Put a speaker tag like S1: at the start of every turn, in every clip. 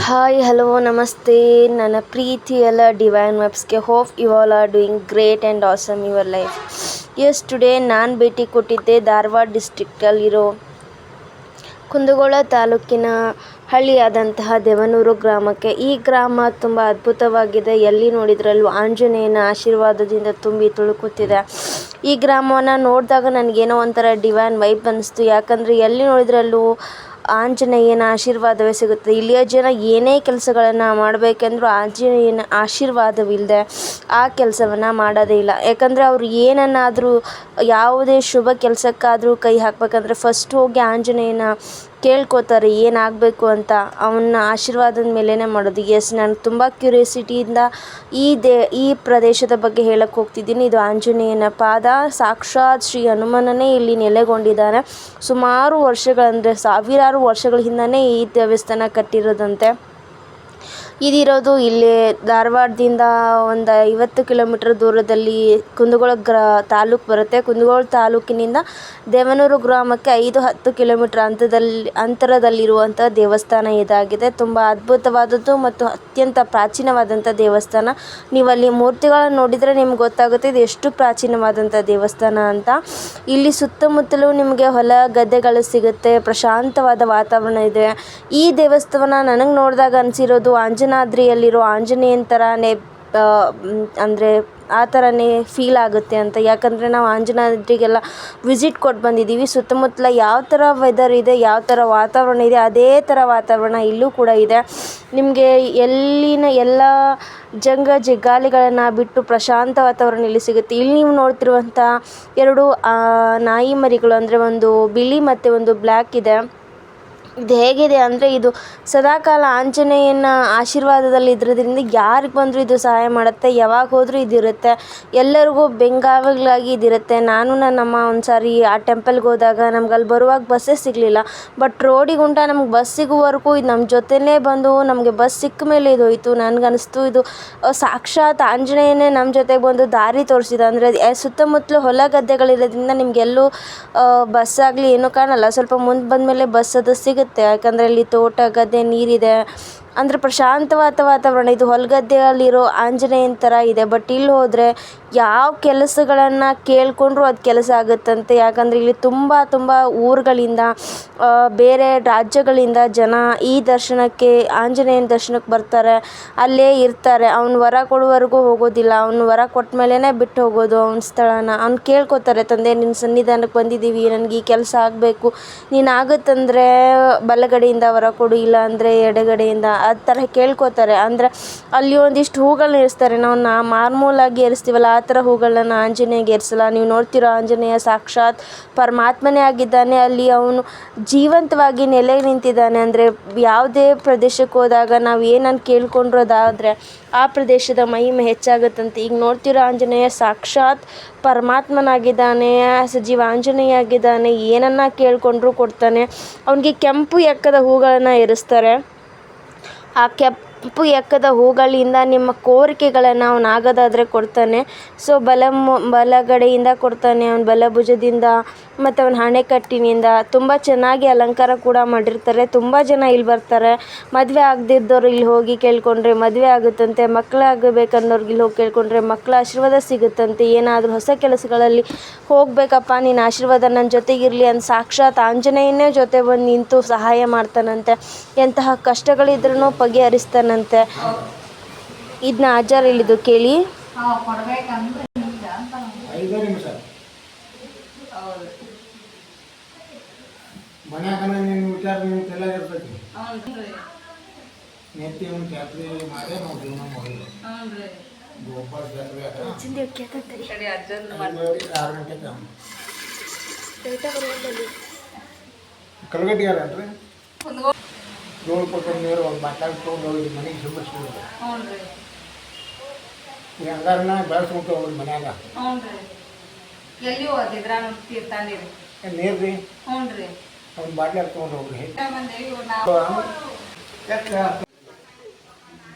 S1: Hi hello ನಮಸ್ತೆ ನನ್ನ ಪ್ರೀತಿಯೆಲ್ಲ ಡಿವೈನ್ ವೆಬ್ಸ್ಗೆ hope you all are doing great and awesome your life. As today ನಾನು ಭೇಟಿ ಕೊಟ್ಟಿದ್ದೆ ಧಾರವಾಡ ಡಿಸ್ಟ್ರಿಕ್ಟಲ್ಲಿರೋ ಕುಂದಗೋಳ ತಾಲೂಕಿನ ಹಳ್ಳಿಯಾದಂತಹ ದೇವನೂರು ಗ್ರಾಮಕ್ಕೆ. ಈ ಗ್ರಾಮ ತುಂಬ ಅದ್ಭುತವಾಗಿದೆ. ಎಲ್ಲಿ ನೋಡಿದ್ರಲ್ಲೂ ಆಂಜನೇಯನ ಆಶೀರ್ವಾದದಿಂದ ತುಂಬಿ ತುಳುಕುತ್ತಿದೆ. ಈ ಗ್ರಾಮವನ್ನು ನೋಡಿದಾಗ ನನಗೇನೋ ಒಂಥರ ಡಿವೈನ್ ವೈಬ್ ಅನ್ನಿಸ್ತು. ಯಾಕಂದರೆ ಎಲ್ಲಿ ನೋಡಿದ್ರಲ್ಲೂ ಆಂಜನೇಯನ ಆಶೀರ್ವಾದವೇ ಸಿಗುತ್ತೆ. ಇಲ್ಲಿಯ ಜನ ಏನೇ ಕೆಲಸಗಳನ್ನು ಮಾಡಬೇಕೆಂದ್ರೂ ಆಂಜನೇಯನ ಆಶೀರ್ವಾದವಿಲ್ಲದೆ ಆ ಕೆಲಸವನ್ನು ಮಾಡೋದೇ ಇಲ್ಲ. ಯಾಕಂದರೆ ಅವರು ಏನನ್ನಾದರೂ ಯಾವುದೇ ಶುಭ ಕೆಲಸಕ್ಕಾದರೂ ಕೈ ಹಾಕಬೇಕಂದ್ರೆ ಫಸ್ಟ್ ಹೋಗಿ ಆಂಜನೇಯನ ಕೇಳ್ಕೋತಾರೆ ಏನಾಗಬೇಕು ಅಂತ. ಅವನ ಆಶೀರ್ವಾದದ ಮೇಲೇ ಮಾಡೋದು. ಎಸ್, ನಾನು ತುಂಬ ಕ್ಯೂರಿಯಾಸಿಟಿಯಿಂದ ಈ ಪ್ರದೇಶದ ಬಗ್ಗೆ ಹೇಳಕ್ಕೆ ಹೋಗ್ತಿದ್ದೀನಿ. ಇದು ಆಂಜನೇಯನ ಪಾದ. ಸಾಕ್ಷಾತ್ ಶ್ರೀ ಹನುಮನನೇ ಇಲ್ಲಿ ನೆಲೆಗೊಂಡಿದ್ದಾನೆ. ಸುಮಾರು ವರ್ಷಗಳಂದರೆ ಸಾವಿರಾರು ವರ್ಷಗಳ ಹಿಂದನೇ ಈ ದೇವಸ್ಥಾನ ಕಟ್ಟಿರೋದಂತೆ. ಇದಿರೋದು ಇಲ್ಲಿ ಧಾರವಾಡದಿಂದ ಒಂದು 50 ಕಿಲೋಮೀಟರ್ ದೂರದಲ್ಲಿ ಕುಂದಗೋಳ ತಾಲೂಕು ಬರುತ್ತೆ. ಕುಂದಗೋಳ ತಾಲೂಕಿನಿಂದ ದೇವನೂರು ಗ್ರಾಮಕ್ಕೆ 5-10 ಕಿಲೋಮೀಟರ್ ಅಂತರದಲ್ಲಿರುವಂಥ ದೇವಸ್ಥಾನ ಇದಾಗಿದೆ. ತುಂಬ ಅದ್ಭುತವಾದದ್ದು ಮತ್ತು ಅತ್ಯಂತ ಪ್ರಾಚೀನವಾದಂಥ ದೇವಸ್ಥಾನ. ನೀವು ಅಲ್ಲಿ ಮೂರ್ತಿಗಳನ್ನು ನೋಡಿದರೆ ನಿಮ್ಗೆ ಗೊತ್ತಾಗುತ್ತೆ ಇದು ಎಷ್ಟು ಪ್ರಾಚೀನವಾದಂಥ ದೇವಸ್ಥಾನ ಅಂತ. ಇಲ್ಲಿ ಸುತ್ತಮುತ್ತಲೂ ನಿಮಗೆ ಹೊಲ ಗದ್ದೆಗಳು ಸಿಗುತ್ತೆ. ಪ್ರಶಾಂತವಾದ ವಾತಾವರಣ ಇದೆ. ಈ ದೇವಸ್ಥಾನ ನನಗೆ ನೋಡಿದಾಗ ಅನಿಸಿರೋದು ಅಂಜನಾದ್ರಿಯಲ್ಲಿರೋ ಆಂಜನೇಯನ ಥರನೇ, ಅಂದರೆ ಆ ಥರನೇ ಫೀಲ್ ಆಗುತ್ತೆ ಅಂತ. ಯಾಕಂದರೆ ನಾವು ಅಂಜನಾದ್ರಿಗೆಲ್ಲ ವಿಸಿಟ್ ಕೊಟ್ಟು ಬಂದಿದ್ದೀವಿ. ಸುತ್ತಮುತ್ತಲ ಯಾವ ಥರ ವೆದರ್ ಇದೆ, ಯಾವ ಥರ ವಾತಾವರಣ ಇದೆ, ಅದೇ ಥರ ವಾತಾವರಣ ಇಲ್ಲೂ ಕೂಡ ಇದೆ. ನಿಮಗೆ ಎಲ್ಲ ಜಂಗಾಲಿಗಳನ್ನು ಬಿಟ್ಟು ಪ್ರಶಾಂತ ವಾತಾವರಣ ಇಲ್ಲಿ ಸಿಗುತ್ತೆ. ಇಲ್ಲಿ ನೀವು ನೋಡ್ತಿರುವಂಥ 2 ನಾಯಿ ಮರಿಗಳು, ಅಂದರೆ ಒಂದು ಬಿಳಿ ಮತ್ತು ಒಂದು ಬ್ಲ್ಯಾಕ್ ಇದೆ. ಇದು ಹೇಗಿದೆ ಅಂದರೆ ಇದು ಸದಾಕಾಲ ಆಂಜನೇಯನ ಆಶೀರ್ವಾದದಲ್ಲಿ ಇದ್ರಿಂದ ಯಾರಿಗೆ ಬಂದರೂ ಇದು ಸಹಾಯ ಮಾಡುತ್ತೆ. ಯಾವಾಗ ಹೋದರೂ ಇದಿರುತ್ತೆ. ಎಲ್ಲರಿಗೂ ಬೆಂಗಾವಲಾಗಿ ಇದಿರುತ್ತೆ. ನಾನು ನನ್ನಮ್ಮ ಒಂದು ಸಾರಿ ಆ ಟೆಂಪಲ್ಗೆ ಹೋದಾಗ ನಮ್ಗೆ ಅಲ್ಲಿ ಬರುವಾಗ ಬಸ್ಸೇ ಸಿಗಲಿಲ್ಲ. ಬಟ್ ರೋಡಿಗುಂಟ ನಮ್ಗೆ ಬಸ್ ಸಿಗುವವರೆಗೂ ಇದು ನಮ್ಮ ಜೊತೆನೇ ಬಂದು ನಮಗೆ ಬಸ್ ಸಿಕ್ಕ ಮೇಲೆ ಇದು ಹೋಯಿತು. ನನಗನ್ನಿಸ್ತು ಇದು ಸಾಕ್ಷಾತ್ ಆಂಜನೇಯನೇ ನಮ್ಮ ಜೊತೆಗೆ ಬಂದು ದಾರಿ ತೋರಿಸಿದ. ಅಂದರೆ ಸುತ್ತಮುತ್ತಲು ಹೊಲ ಗದ್ದೆಗಳಿರೋದ್ರಿಂದ ನಿಮಗೆಲ್ಲೂ ಬಸ್ ಆಗಲಿ ಏನೂ ಕಾಣಲ್ಲ. ಸ್ವಲ್ಪ ಮುಂದೆ ಬಂದಮೇಲೆ ಬಸ್ ಅದು ಸಿಗುತ್ತೆ. ಯಾಕಂದರೆ ಇಲ್ಲಿ ತೋಟ ಗದ್ದೆ ನೀರಿದೆ. ಅಂದರೆ ಪ್ರಶಾಂತವಾದ ವಾತಾವರಣ. ಇದು ಹೊಲಗದ್ದೆಯಲ್ಲಿರೋ ಆಂಜನೇಯನ ಥರ ಇದೆ. ಬಟ್ ಇಲ್ಲಿ ಹೋದರೆ ಯಾವ ಕೆಲಸಗಳನ್ನು ಕೇಳಿಕೊಂಡ್ರೂ ಅದು ಕೆಲಸ ಆಗುತ್ತಂತೆ. ಯಾಕಂದರೆ ಇಲ್ಲಿ ತುಂಬ ಊರುಗಳಿಂದ, ಬೇರೆ ರಾಜ್ಯಗಳಿಂದ ಜನ ಈ ದರ್ಶನಕ್ಕೆ, ಆಂಜನೇಯನ ದರ್ಶನಕ್ಕೆ ಬರ್ತಾರೆ. ಅಲ್ಲೇ ಇರ್ತಾರೆ. ಅವ್ನು ವರ ಕೊಡುವವರೆಗೂ ಹೋಗೋದಿಲ್ಲ. ಅವನು ವರ ಕೊಟ್ಟ ಮೇಲೇ ಬಿಟ್ಟು ಹೋಗೋದು ಅವನ ಸ್ಥಳನ. ಅವ್ನು ಕೇಳ್ಕೊತಾರೆ, ತಂದೆ ನಿನ್ನ ಸನ್ನಿಧಾನಕ್ಕೆ ಬಂದಿದ್ದೀವಿ, ನನಗೆ ಈ ಕೆಲಸ ಆಗಬೇಕು, ನೀನು ಆಗುತ್ತಂದರೆ ಬಲಗಡೆಯಿಂದ ವರ ಕೊಡು, ಇಲ್ಲ ಅಂದರೆ ಎಡಗಡೆಯಿಂದ, ಆ ಥರ ಕೇಳ್ಕೊತಾರೆ. ಅಂದರೆ ಅಲ್ಲಿ ಒಂದಿಷ್ಟು ಹೂಗಳನ್ನ ಏರಿಸ್ತಾರೆ. ನಾವು ಮಾಮೂಲಾಗಿ ಏರಿಸ್ತೀವಲ್ಲ ಆ ಥರ ಹೂಗಳನ್ನ ಆಂಜನೇಯಗೆ ಏರಿಸಲ್ಲ. ನೀವು ನೋಡ್ತಿರೋ ಆಂಜನೇಯ ಸಾಕ್ಷಾತ್ ಪರಮಾತ್ಮನೇ ಆಗಿದ್ದಾನೆ. ಅಲ್ಲಿ ಅವನು ಜೀವಂತವಾಗಿ ನೆಲೆ ನಿಂತಿದ್ದಾನೆ. ಅಂದರೆ ಯಾವುದೇ ಪ್ರದೇಶಕ್ಕೆ ಹೋದಾಗ ನಾವು ಏನನ್ನು ಕೇಳ್ಕೊಂಡಿರೋದಾದರೆ ಆ ಪ್ರದೇಶದ ಮಹಿಮೆ ಹೆಚ್ಚಾಗುತ್ತಂತೆ. ಈಗ ನೋಡ್ತಿರೋ ಆಂಜನೇಯ ಸಾಕ್ಷಾತ್ ಪರಮಾತ್ಮನಾಗಿದ್ದಾನೆ. ಸಜೀವ ಆಂಜನೇಯ ಆಗಿದ್ದಾನೆ. ಏನನ್ನ ಕೇಳಿಕೊಂಡ್ರೂ ಕೊಡ್ತಾನೆ. ಅವನಿಗೆ ಕೆಂಪು ಎಕ್ಕದ ಹೂಗಳನ್ನು ಏರಿಸ್ತಾರೆ. ಆ ಕೆಂಪು ಎಕ್ಕದ ಹೂಗಳಿಂದ ನಿಮ್ಮ ಕೋರಿಕೆಗಳನ್ನು ಅವನು ಆಗೋದಾದರೆ ಕೊಡ್ತಾನೆ. ಸೊ ಬಲಗಡೆಯಿಂದ ಕೊಡ್ತಾನೆ, ಅವನ ಬಲಭುಜದಿಂದ ಮತ್ತು ಅವನ ಹಣೆಕಟ್ಟಿನಿಂದ. ತುಂಬ ಚೆನ್ನಾಗಿ ಅಲಂಕಾರ ಕೂಡ ಮಾಡಿರ್ತಾರೆ. ತುಂಬ ಜನ ಇಲ್ಲಿ ಬರ್ತಾರೆ. ಮದುವೆ ಆಗದಿದ್ದವರು ಇಲ್ಲಿ ಹೋಗಿ ಕೇಳ್ಕೊಂಡ್ರೆ ಮದುವೆ ಆಗುತ್ತಂತೆ. ಮಕ್ಕಳಾಗಬೇಕನ್ನೋರ್ಗೆ ಇಲ್ಲಿ ಹೋಗಿ ಕೇಳ್ಕೊಂಡ್ರೆ ಮಕ್ಕಳ ಆಶೀರ್ವಾದ ಸಿಗುತ್ತಂತೆ. ಏನಾದರೂ ಹೊಸ ಕೆಲಸಗಳಲ್ಲಿ ಹೋಗಬೇಕಪ್ಪ, ನಿನ್ನ ಆಶೀರ್ವಾದ ನನ್ನ ಜೊತೆಗಿರಲಿ ಅಂತ ಸಾಕ್ಷಾತ್ ಆಂಜನೇಯನೇ ಜೊತೆ ಬಂದು ನಿಂತು ಸಹಾಯ ಮಾಡ್ತಾನಂತೆ. ಎಂತಹ ಕಷ್ಟಗಳಿದ್ರೂ ಬಗೆಹರಿಸ್ತಾನಂತೆ. ಇದನ್ನ ಆಚಾರ ಹೇಳಿದ್ದು ಕೇಳಿ.
S2: ಕಲ್ಗಟ್ಟಿಗಾರನ್ರಿ 7 ಕೊಟ್ಟು ನೀರು ಒಂದು ಬಾಟಲ್ ತೊಗೊಂಡು ಹೋಗಿ ಮನೆಗೆ ಸಿಂಬಿಸ್ಬಿಡೋದು. ಈ ಹಂಗಾರನ ಬೆಳೆಸ್ಬಿಟ್ಟು ಹೋಗ್ರಿ ಮನ್ಯಾಗ.
S3: ಎಲ್ಲಿ ಓದಿದ್ರ
S2: ನೀರು ರೀ
S3: ಹ್ಞೂ
S2: ಒಂದು ಬಾಟ್ಲಿ ತೊಗೊಂಡು ಹೋಗ್ರಿ.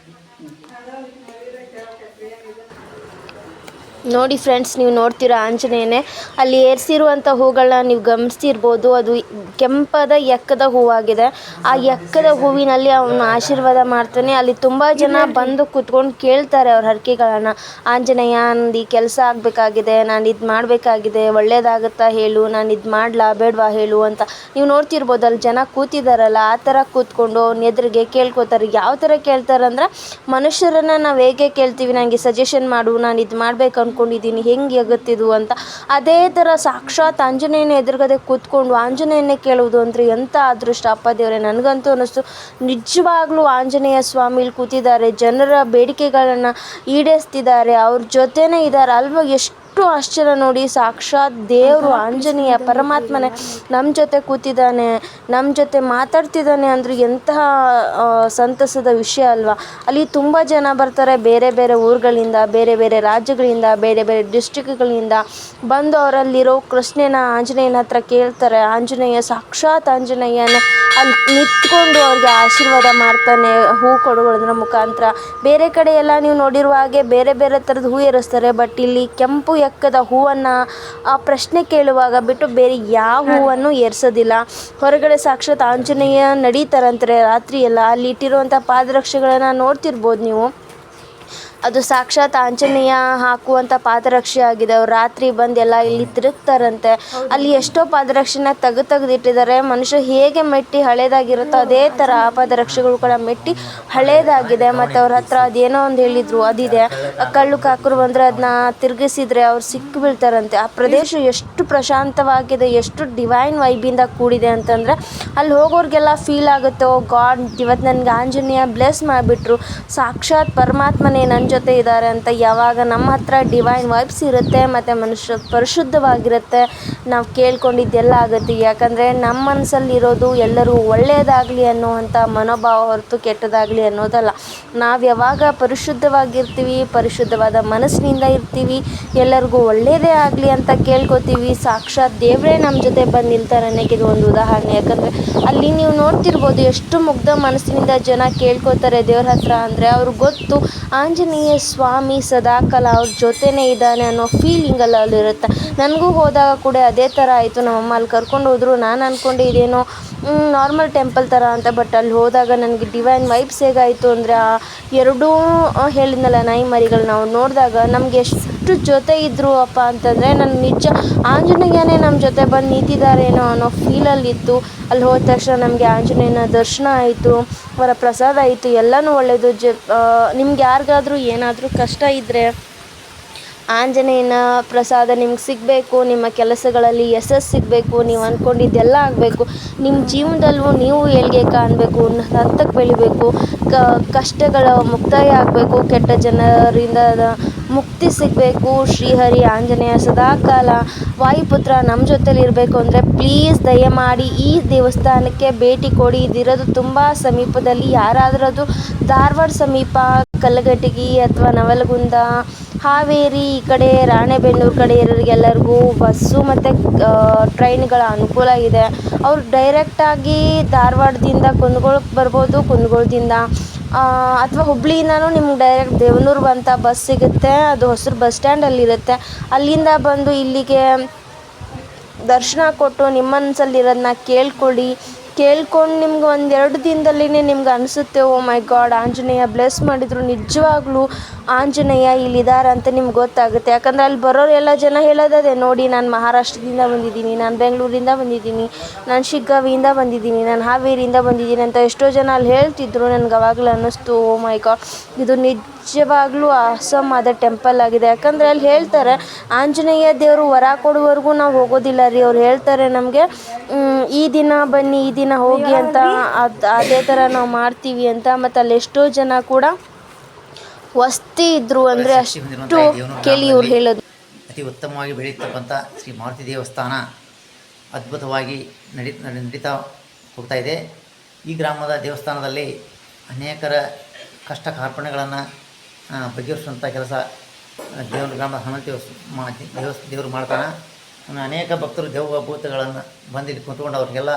S1: ನೋಡಿ ಫ್ರೆಂಡ್ಸ್, ನೀವು ನೋಡ್ತೀರ ಆಂಜನೇಯನೇ. ಅಲ್ಲಿ ಏರಿಸಿರುವಂಥ ಹೂಗಳನ್ನ ನೀವು ಗಮನಿಸ್ತಿರ್ಬೋದು. ಅದು ಕೆಂಪದ ಎಕ್ಕದ ಹೂವಾಗಿದೆ. ಆ ಎಕ್ಕದ ಹೂವಿನಲ್ಲಿ ಅವನು ಆಶೀರ್ವಾದ ಮಾಡ್ತಾನೆ. ಅಲ್ಲಿ ತುಂಬ ಜನ ಬಂದು ಕೂತ್ಕೊಂಡು ಕೇಳ್ತಾರೆ ಅವ್ರ ಹರಕೆಗಳನ್ನು. ಆಂಜನೇಯ, ನಂದು ಈ ಕೆಲಸ ಆಗಬೇಕಾಗಿದೆ, ನಾನು ಇದು ಮಾಡಬೇಕಾಗಿದೆ, ಒಳ್ಳೇದಾಗುತ್ತಾ ಹೇಳು, ನಾನು ಇದು ಮಾಡಲಾ ಬೇಡವಾ ಹೇಳು ಅಂತ. ನೀವು ನೋಡ್ತಿರ್ಬೋದು ಅಲ್ಲಿ ಜನ ಕೂತಿದ್ದಾರಲ್ಲ, ಆ ಥರ ಕೂತ್ಕೊಂಡು ಅವ್ನ ಎದುರಿಗೆ ಕೇಳ್ಕೊತಾರೆ. ಯಾವ ಥರ ಕೇಳ್ತಾರಂದ್ರೆ, ಮನುಷ್ಯರನ್ನು ನಾವು ಹೇಗೆ ಕೇಳ್ತೀವಿ, ನನಗೆ ಸಜೆಷನ್ ಮಾಡು, ನಾನು ಇದು ಮಾಡಬೇಕು ಅಂದ್ಕೊಂಡಿದ್ದೀನಿ, ಹೆಂಗೆ ಆಗುತ್ತಿದು ಅಂತ, ಅದೇ ಥರ ಸಾಕ್ಷಾತ್ ಆಂಜನೇಯನ ಎದುರುಗಡೆ ಕೂತ್ಕೊಂಡು ಆಂಜನೇಯನೇ ಕೇಳುವುದು ಅಂದರೆ ಎಂಥ ಅದೃಷ್ಟ ಅಪ್ಪ ದೇವರೇ. ನನಗಂತೂ ಅನ್ನಿಸ್ತು, ನಿಜವಾಗ್ಲೂ ಆಂಜನೇಯ ಸ್ವಾಮಿಲಿ ಕೂತಿದ್ದಾರೆ, ಜನರ ಬೇಡಿಕೆಗಳನ್ನು ಈಡೇರಿಸ್ತಿದ್ದಾರೆ, ಅವ್ರ ಜೊತೆನೇ ಇದ್ದಾರೆ ಅಲ್ವಾ. ಎಷ್ಟು ಆಶ್ಚರ್ಯ ನೋಡಿ, ಸಾಕ್ಷಾತ್ ದೇವರು ಆಂಜನೇಯ ಪರಮಾತ್ಮನೇ ನಮ್ಮ ಜೊತೆ ಕೂತಿದ್ದಾನೆ, ನಮ್ಮ ಜೊತೆ ಮಾತಾಡ್ತಿದ್ದಾನೆ ಅಂದರೆ ಎಂತಹ ಸಂತಸದ ವಿಷಯ ಅಲ್ವಾ. ಅಲ್ಲಿ ತುಂಬ ಜನ ಬರ್ತಾರೆ, ಬೇರೆ ಬೇರೆ ಊರುಗಳಿಂದ, ಬೇರೆ ಬೇರೆ ರಾಜ್ಯಗಳಿಂದ, ಬೇರೆ ಬೇರೆ ಡಿಸ್ಟ್ರಿಕ್ಗಳಿಂದ ಬಂದು ಅವರಲ್ಲಿರೋ ಪ್ರಶ್ನೆನ ಆಂಜನೇಯನ ಹತ್ರ ಕೇಳ್ತಾರೆ. ಆಂಜನೇಯ ಸಾಕ್ಷಾತ್ ಆಂಜನೇಯನೇ ಅಲ್ಲಿ ನಿಂತ್ಕೊಂಡು ಅವ್ರಿಗೆ ಆಶೀರ್ವಾದ ಮಾಡ್ತಾನೆ ಹೂ ಕೊಡೋದ್ರ ಮುಖಾಂತರ. ಬೇರೆ ಕಡೆ ಎಲ್ಲ ನೀವು ನೋಡಿರುವ ಹಾಗೆ ಬೇರೆ ಬೇರೆ ಥರದ ಹೂ ಏರಿಸ್ತಾರೆ, ಬಟ್ ಇಲ್ಲಿ ಕೆಂಪು ಎಕ್ಕದ ಹೂವನ್ನು ಆ ಪ್ರಶ್ನೆ ಕೇಳುವಾಗ ಬಿಟ್ಟು ಬೇರೆ ಯಾವ ಹೂವನ್ನು ಏರಿಸೋದಿಲ್ಲ. ಹೊರಗಡೆ ಸಾಕ್ಷಾತ್ ಆಂಜನೇಯ ನಡೀತಾರಂತಾರೆ ರಾತ್ರಿ ಎಲ್ಲ. ಅಲ್ಲಿ ಇಟ್ಟಿರುವಂಥ ಪಾದರಕ್ಷೆಗಳನ್ನು ನೋಡ್ತಿರ್ಬೋದು ನೀವು. ಅದು ಸಾಕ್ಷಾತ್ ಆಂಜನೇಯ ಹಾಕುವಂಥ ಪಾದರಕ್ಷೆ ಆಗಿದೆ. ಅವ್ರು ರಾತ್ರಿ ಬಂದು ಎಲ್ಲ ಇಲ್ಲಿ ತಿರುಗ್ತಾರಂತೆ. ಅಲ್ಲಿ ಎಷ್ಟೋ ಪಾದರಕ್ಷೆನ ತೆಗೆದಿಟ್ಟಿದ್ದಾರೆ. ಮನುಷ್ಯ ಹೇಗೆ ಮೆಟ್ಟಿ ಹಳೇದಾಗಿರುತ್ತೋ ಅದೇ ಥರ ಆ ಪಾದರಕ್ಷೆಗಳು ಕೂಡ ಮೆಟ್ಟಿ ಹಳೇದಾಗಿದೆ. ಮತ್ತು ಅವ್ರ ಹತ್ರ ಅದೇನೋ ಒಂದು ಹೇಳಿದರು, ಅದಿದೆ, ಕಳ್ಳು ಕಾಕರು ಬಂದರೆ ಅದನ್ನ ತಿರುಗಿಸಿದ್ರೆ ಅವ್ರು ಸಿಕ್ಕಿ ಬೀಳ್ತಾರಂತೆ. ಆ ಪ್ರದೇಶ ಎಷ್ಟು ಪ್ರಶಾಂತವಾಗಿದೆ, ಎಷ್ಟು ಡಿವೈನ್ ವೈಬಿಂದ ಕೂಡಿದೆ ಅಂತಂದರೆ ಅಲ್ಲಿ ಹೋಗೋರಿಗೆಲ್ಲ ಫೀಲ್ ಆಗುತ್ತೆ, ಓ ಗಾಡ್, ಇವತ್ತು ನನಗೆ ಆಂಜನೇಯ ಬ್ಲೆಸ್ ಮಾಡಿಬಿಟ್ರು, ಸಾಕ್ಷಾತ್ ಪರಮಾತ್ಮನೇ ನನ್ನ ಜೊತೆ ಇದ್ದಾರೆ ಅಂತ. ಯಾವಾಗ ನಮ್ಮ ಹತ್ರ ಡಿವೈನ್ ವೈಬ್ಸ್ ಇರುತ್ತೆ ಮತ್ತು ಮನುಷ್ಯ ಪರಿಶುದ್ಧವಾಗಿರುತ್ತೆ, ನಾವು ಕೇಳ್ಕೊಂಡಿದ್ದೆಲ್ಲ ಆಗುತ್ತೆ. ಯಾಕಂದರೆ ನಮ್ಮ ಮನಸ್ಸಲ್ಲಿರೋದು ಎಲ್ಲರೂ ಒಳ್ಳೆಯದಾಗಲಿ ಅನ್ನುವಂಥ ಮನೋಭಾವ ಹೊರತು ಕೆಟ್ಟದಾಗಲಿ ಅನ್ನೋದಲ್ಲ. ನಾವು ಯಾವಾಗ ಪರಿಶುದ್ಧವಾಗಿರ್ತೀವಿ, ಪರಿಶುದ್ಧವಾದ ಮನಸ್ಸಿನಿಂದ ಇರ್ತೀವಿ, ಎಲ್ಲರಿಗೂ ಒಳ್ಳೆಯದೇ ಆಗಲಿ ಅಂತ ಕೇಳ್ಕೊತೀವಿ, ಸಾಕ್ಷಾತ್ ದೇವರೇ ನಮ್ಮ ಜೊತೆ ಬಂದು ನಿಲ್ತಾರೆ ಅನ್ನೋಕ್ಕೆ ಇದು ಒಂದು ಉದಾಹರಣೆ. ಯಾಕಂದರೆ ಅಲ್ಲಿ ನೀವು ನೋಡ್ತಿರ್ಬೋದು ಎಷ್ಟು ಮುಗ್ಧ ಮನಸ್ಸಿನಿಂದ ಜನ ಕೇಳ್ಕೊತಾರೆ ದೇವ್ರ ಹತ್ರ. ಅಂದರೆ ಅವ್ರಿಗೆ ಗೊತ್ತು ಆಂಜನೇಯ ಸ್ವಾಮಿ ಸದಾಕಾಲ ಅವ್ರ ಜೊತೆನೇ ಇದ್ದಾನೆ ಅನ್ನೋ ಫೀಲಿಂಗಲ್ಲ ಅಲ್ಲಿರುತ್ತೆ. ನನಗೂ ಹೋದಾಗ ಕೂಡ ಅದೇ ಥರ ಆಯಿತು. ನಮ್ಮಮ್ಮ ಅಲ್ಲಿ ಕರ್ಕೊಂಡು ಹೋದರು. ನಾನು ಅಂದ್ಕೊಂಡೆ ಇದೇನೋ ನಾರ್ಮಲ್ ಟೆಂಪಲ್ ಥರ ಅಂತ, ಬಟ್ ಅಲ್ಲಿ ಹೋದಾಗ ನನಗೆ ಡಿವೈನ್ ವೈಬ್ಸ್ ಹೇಗಾಯಿತು ಅಂದರೆ, ಆ ಎರಡೂ ಹೇಳಿದ್ನಲ್ಲ ನಾಯಿ ಮರಿಗಳು ನಾವು ನೋಡಿದಾಗ ನಮಗೆ ಎಷ್ಟು ಜೊತೆ ಇದ್ದರು ಅಪ್ಪ ಅಂತಂದರೆ, ನನ್ನ ನಿಜ ಆಂಜನೇಯನೇ ನಮ್ಮ ಜೊತೆ ಬಂದು ನಿಂತಿದ್ದಾರೇನೋ ಅನ್ನೋ ಫೀಲಲ್ಲಿತ್ತು. ಅಲ್ಲಿ ಹೋದ ತಕ್ಷಣ ನಮಗೆ ಆಂಜನೇಯನ ದರ್ಶನ ಆಯಿತು, ಅವರ ಪ್ರಸಾದ ಆಯಿತು, ಎಲ್ಲನೂ ಒಳ್ಳೆಯದು. ನಿಮ್ಗೆ ಯಾರಿಗಾದ್ರೂ ಏನಾದರೂ ಕಷ್ಟ ಇದ್ದರೆ ಆಂಜನೇಯನ ಪ್ರಸಾದ ನಿಮ್ಗೆ ಸಿಗಬೇಕು, ನಿಮ್ಮ ಕೆಲಸಗಳಲ್ಲಿ ಯಶಸ್ಸು ಸಿಗಬೇಕು, ನೀವು ಅಂದ್ಕೊಂಡಿದ್ದೆಲ್ಲ ಆಗಬೇಕು, ನಿಮ್ಮ ಜೀವನದಲ್ಲೂ ನೀವು ಏಳಿಗೆ ಕಾಣಬೇಕು, ಹಂತಕ್ಕೆ ಬೆಳಿಬೇಕು, ಕಷ್ಟಗಳ ಮುಕ್ತಾಯ ಆಗಬೇಕು, ಕೆಟ್ಟ ಜನರಿಂದ ಮುಕ್ತಿ ಸಿಗಬೇಕು. ಶ್ರೀಹರಿ ಆಂಜನೇಯ ಸದಾಕಾಲ ವಾಯುಪುತ್ರ ನಮ್ಮ ಜೊತೇಲಿ ಇರಬೇಕು ಅಂದರೆ ಪ್ಲೀಸ್ ದಯಮಾಡಿ ಈ ದೇವಸ್ಥಾನಕ್ಕೆ ಭೇಟಿ ಕೊಡಿ. ಇದಿರೋದು ತುಂಬ ಸಮೀಪದಲ್ಲಿ. ಯಾರಾದರೂ ಅದು ಧಾರವಾಡ ಸಮೀಪ, ಕಲ್ಲಘಟಗಿ ಅಥವಾ ನವಲಗುಂದ, ಹಾವೇರಿ, ಈ ಕಡೆ ರಾಣೆಬೆನ್ನೂರು ಕಡೆ ಇರೋರಿಗೆಲ್ಲರಿಗೂ ಬಸ್ಸು ಮತ್ತು ಟ್ರೈನ್ಗಳ ಅನುಕೂಲ ಇದೆ. ಅವ್ರು ಡೈರೆಕ್ಟಾಗಿ ಧಾರವಾಡದಿಂದ ಕುಂದಗೋಳಕ್ಕೆ ಬರ್ಬೋದು, ಕುಂದಗೋಳದಿಂದ ಅಥವಾ ಹುಬ್ಳಿಯಿಂದನೂ ನಿಮ್ಗೆ ಡೈರೆಕ್ಟ್ ದೇವನೂರು ಅಂತ ಬಸ್ ಸಿಗುತ್ತೆ. ಅದು ಹೊಸೂರು ಬಸ್ ಸ್ಟ್ಯಾಂಡಲ್ಲಿರುತ್ತೆ. ಅಲ್ಲಿಂದ ಬಂದು ಇಲ್ಲಿಗೆ ದರ್ಶನ ಕೊಟ್ಟು ನಿಮ್ಮ ಮನಸ್ಸಲ್ಲಿರೋದನ್ನ ಕೇಳ್ಕೊಂಡು ನಿಮ್ಗೆ 1-2 ದಿನದಲ್ಲೇ ನಿಮ್ಗೆ ಅನಿಸುತ್ತೆ, ಓ ಮೈ ಗಾಡ್, ಆಂಜನೇಯ ಬ್ಲೆಸ್ ಮಾಡಿದರು, ನಿಜವಾಗ್ಲೂ ಆಂಜನೇಯ ಇಲ್ಲಿದ್ದಾರೆ ಅಂತ ನಿಮ್ಗೆ ಗೊತ್ತಾಗುತ್ತೆ. ಯಾಕಂದರೆ ಅಲ್ಲಿ ಬರೋರು ಎಲ್ಲ ಜನ ಹೇಳೋದೇ, ನೋಡಿ ನಾನು ಮಹಾರಾಷ್ಟ್ರದಿಂದ ಬಂದಿದ್ದೀನಿ, ನಾನು ಬೆಂಗಳೂರಿಂದ ಬಂದಿದ್ದೀನಿ, ನಾನು ಶಿಗ್ಗಾವಿಯಿಂದ ಬಂದಿದ್ದೀನಿ, ನಾನು ಹಾವೇರಿಯಿಂದ ಬಂದಿದ್ದೀನಿ ಅಂತ ಎಷ್ಟೋ ಜನ ಅಲ್ಲಿ ಹೇಳ್ತಿದ್ರು. ನನಗೆ ಅವಾಗಲೂ ಅನ್ನಿಸ್ತು, ಓ ಮೈ ಗಾಡ್, ಇದು ನಿಜವಾಗ್ಲೂ ಆಸಮ್ ಆದ ಟೆಂಪಲ್ ಆಗಿದೆ. ಯಾಕಂದರೆ ಅಲ್ಲಿ ಹೇಳ್ತಾರೆ, ಆಂಜನೇಯ ದೇವರು ವರ ಕೊಡುವವರೆಗೂ ನಾವು ಹೋಗೋದಿಲ್ಲ ರೀ. ಅವ್ರು ಹೇಳ್ತಾರೆ ನಮಗೆ, ಈ ದಿನ ಬನ್ನಿ, ಈ ದಿನ ಹೋಗಿ ಅಂತ. ಅದೇ ಥರ ನಾವು ಮಾಡ್ತೀವಿ ಅಂತ. ಮತ್ತು ಅಲ್ಲಿ ಎಷ್ಟೋ ಜನ ಕೂಡ ವಸ್ತಿ ಇದ್ದರು ಅಂದರೆ ಅಷ್ಟು ಕೇಳಿ ಇವ್ರು ಹೇಳೋದು.
S4: ಅತಿ ಉತ್ತಮವಾಗಿ ಬೆಳೆಯತಕ್ಕಂಥ ಶ್ರೀ ಮಾರುತಿ ದೇವಸ್ಥಾನ ಅದ್ಭುತವಾಗಿ ನಡೀತಾ ಹೋಗ್ತಾ ಇದೆ. ಈ ಗ್ರಾಮದ ದೇವಸ್ಥಾನದಲ್ಲಿ ಅನೇಕರ ಕಷ್ಟ ಕಾರ್ಪಣ್ಯಗಳನ್ನು ಬಗೆಹರಿಸುವಂಥ ಕೆಲಸ ಗ್ರಾಮದ ಹನುಮಂತ ದೇವರು ಮಾಡ್ತಾನೆ. ಅನೇಕ ಭಕ್ತರು ದೇವಭೂತಗಳನ್ನು ಬಂದು ಇಲ್ಲಿ ಕುಂತ್ಕೊಂಡು ಅವ್ರಿಗೆಲ್ಲ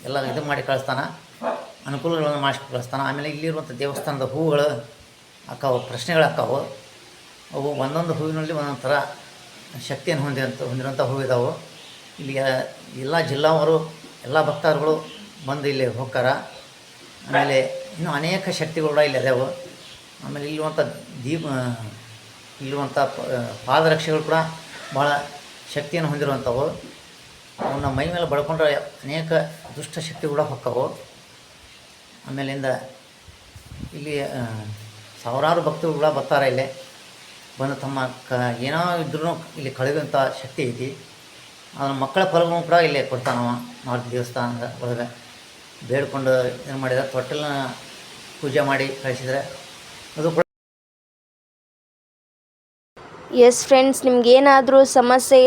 S4: ಎಲ್ಲ ಇದು ಮಾಡಿ ಕಳಿಸ್ತಾನೆ, ಅನುಕೂಲಗಳನ್ನು ಮಾಡಿ ಕಳಿಸ್ತಾನೆ. ಆಮೇಲೆ ಇಲ್ಲಿರುವಂಥ ದೇವಸ್ಥಾನದ ಹೂಗಳು ಅಕ್ಕಾವು, ಪ್ರಶ್ನೆಗಳು ಅಕ್ಕಾವು. ಅವು ಒಂದೊಂದು ಹೂವಿನಲ್ಲಿ ಒಂದೊಂದು ಥರ ಶಕ್ತಿಯನ್ನು ಹೊಂದಿರುವಂಥ ಹೂವಿದಾವೆ. ಇಲ್ಲಿ ಎಲ್ಲ ಜಿಲ್ಲಾವರು ಎಲ್ಲ ಭಕ್ತಾದಿಗಳು ಬಂದು ಇಲ್ಲಿ ಹೋಗ್ತಾರೆ. ಆಮೇಲೆ ಇನ್ನೂ ಅನೇಕ ಶಕ್ತಿಗಳು ಕೂಡ ಇಲ್ಲಿ ಅದಾವೆ. ಆಮೇಲೆ ಇಲ್ಲಿರುವಂಥ ಪಾದರಕ್ಷೆಗಳು ಕೂಡ ಭಾಳ ಶಕ್ತಿಯನ್ನು ಹೊಂದಿರುವಂಥವು. ಅವನ್ನ ಮೈ ಮೇಲೆ ಬಡ್ಕೊಂಡ್ರೆ ಅನೇಕ ದುಷ್ಟ ಶಕ್ತಿ ಕೂಡ ಹೊಕ್ಕವು. ಆಮೇಲಿಂದ ಇಲ್ಲಿ ಸಾವಿರಾರು ಭಕ್ತರು ಕೂಡ ಬರ್ತಾರೆ. ಇಲ್ಲೇ ಬಂದು ತಮ್ಮ ಏನೋ ಇದ್ರೂ ಇಲ್ಲಿ ಕಳೆಯುವಂಥ ಶಕ್ತಿ ಐತಿ. ಅದನ್ನು ಮಕ್ಕಳ ಫಲವನ್ನು ಕೂಡ ಇಲ್ಲೇ ಕೊಡ್ತಾನವ ಮಾರುತಿ ದೇವಸ್ಥಾನದ ಒಳಗೆ. ಬೇಡ್ಕೊಂಡು ಏನು ಮಾಡಿದ್ರೆ ತೊಟ್ಟಲನ್ನ ಪೂಜೆ ಮಾಡಿ ಕಳಿಸಿದರೆ ಅದು ಕೂಡ.
S1: ಎಸ್ ಫ್ರೆಂಡ್ಸ್, ನಿಮ್ಗೇನಾದರೂ ಸಮಸ್ಯೆ